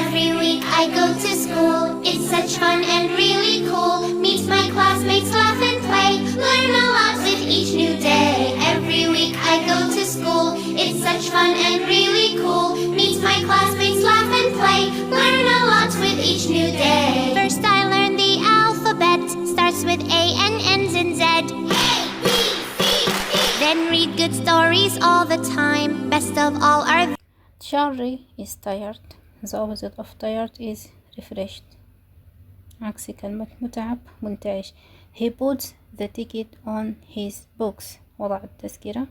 Every week I go to school. It's such fun and really cool. Meet my classmates, laugh and play. Learn a lot with each new day. Every week I go to school. It's such fun and really cool. Meet my classmates, laugh and play. Learn a lot with each new day. First I learn the alphabet. Starts with A and ends in Z. A, B, C, D. Then read good stories all the time. Best of all are Charlie is tired. The opposite of tired is refreshed. عكس كلمة متعب منتعش. He puts the ticket on his box. وضع التذكرة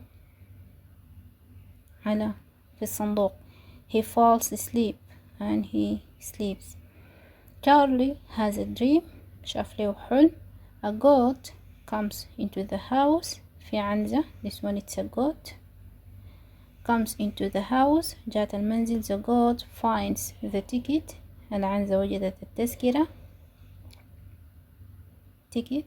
في الصندوق. He falls asleep and he sleeps. Charlie has a dream. شاف له حلم. A goat comes into the house. في عنزة. This one it's a goat. Comes into the house. جات المنزل. The goat finds the ticket. العنزة وجدت التذكرة. ticket.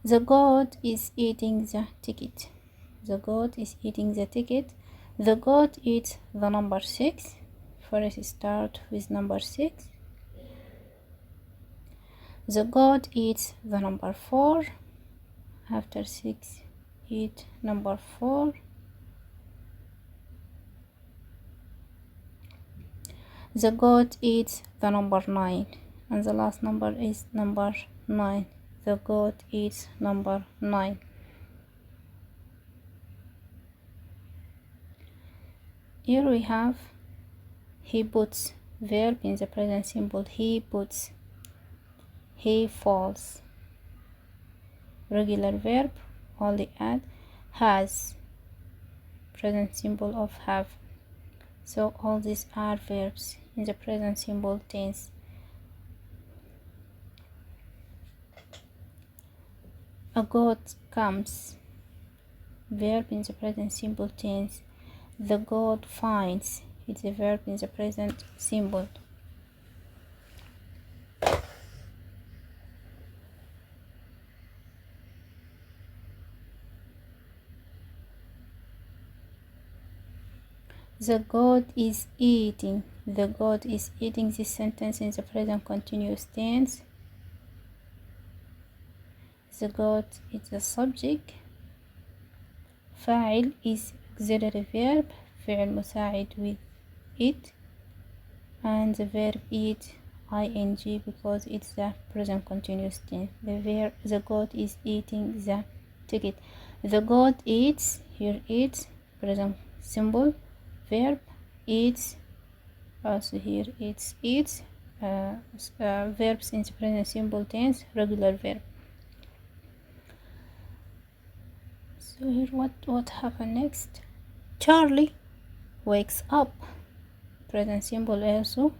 The goat is eating the ticket. The goat is eating the ticket. The goat eats the number 6. First start with number 6. The goat eats the number 4. After 6 eat number 4. The goat eats the number 9. And the last number is number 9. The goat eats number 9. Here we have he puts, verb in the present simple. He puts. He falls. Regular verb, only add has, present simple of have. So all these are verbs in the present simple tense. A goat comes, verb in the present simple tense. The goat finds, it's a verb in the present simple. The goat is eating. The goat is eating. This sentence in the present continuous tense. The goat is the subject. فاعل is auxiliary verb. فعل مساعد with it. And the verb eat ing because it's the present continuous tense. The goat is eating the ticket. The goat eats. Here eats, present simple. Verb eats, also here it's eats. Verbs in the present simple tense, regular verb. So here what happened next? Charlie wakes up. Present simple also.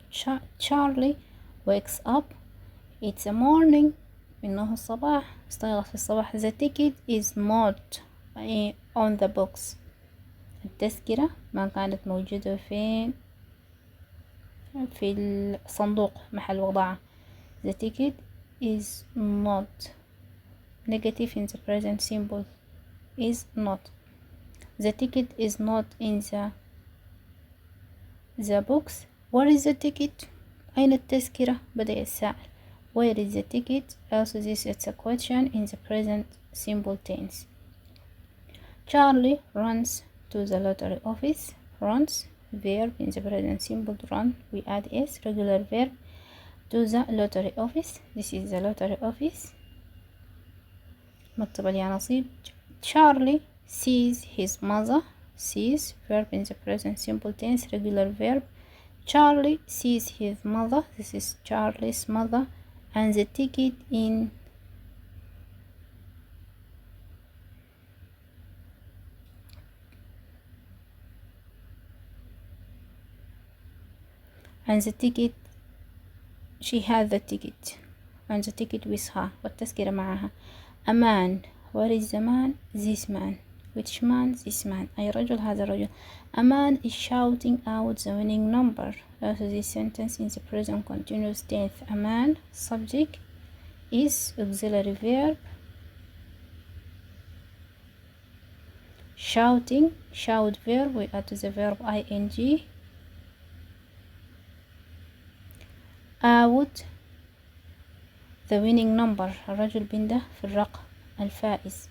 Charlie wakes up. It's a morning. إنه الصباح. استيقظ في الصباح. The ticket is not on the box. التذكرة ما كانت موجودة في الصندوق محل وضعها. The ticket is not. Negative in the present simple is not. The ticket is not in the box. Where is the ticket? أين التذكرة؟ بدأ السائل. Where is the ticket? Also this is a question in the present simple tense. Charlie runs to the lottery office. Runs, verb in the present simple. Run, we add s, regular verb. To the lottery office. This is the lottery office. مكتب اليانصيب. Charlie sees his mother. Sees, verb in the present simple tense, regular verb. Charlie sees his mother. This is Charlie's mother. And the ticket in and the ticket, she had the ticket and the ticket with her والتذكرة معها. A man, where is the man? This man. Which man? This man. أي رجل؟ هذا الرجل. A man is shouting out the winning number. Also this sentence in the present continuous tense. A man, subject, is auxiliary verb. shouting, shout verb, we add to the verb ing. out, the winning number، الرجل بينده في الرقم الفائز.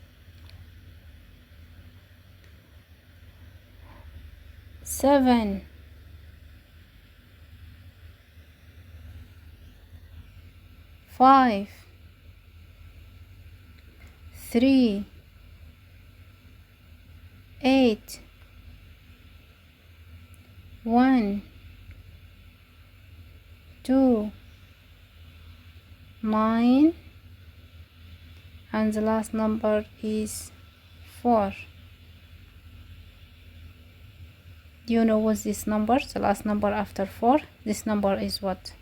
7 5 3 8 1 2 9 and the last number is 4. Do you know what's this number? The last number after 4. This number is what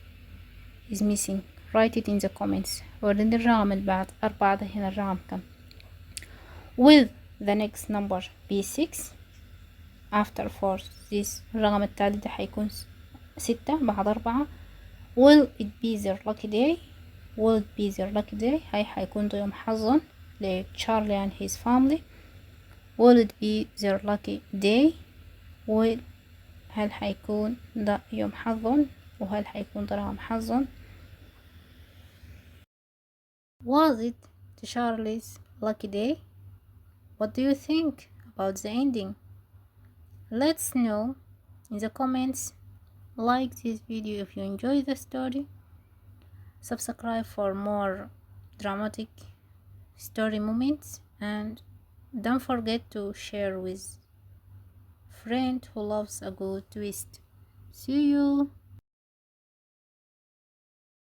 is missing. Write it in the comments. وريني الرقم اللي بعد 4 ده هنا الرقم كم. Will the next number be 6 after 4. this الرقم التالي ده حيكون 6 بعد 4. Will it be their lucky day? Will it be their lucky day? هاي حيكون ده يوم حظا لتشارلي and his family. Will it be their lucky day? هل حيكون ده يوم حظا وهل حيكون ده رقم حظا؟ Was it Charlie's lucky day? What do you think about the ending? Let's know in the comments. Like this video if you enjoy the story. Subscribe for more dramatic story moments, and don't forget to share with friend who loves a good twist. See you.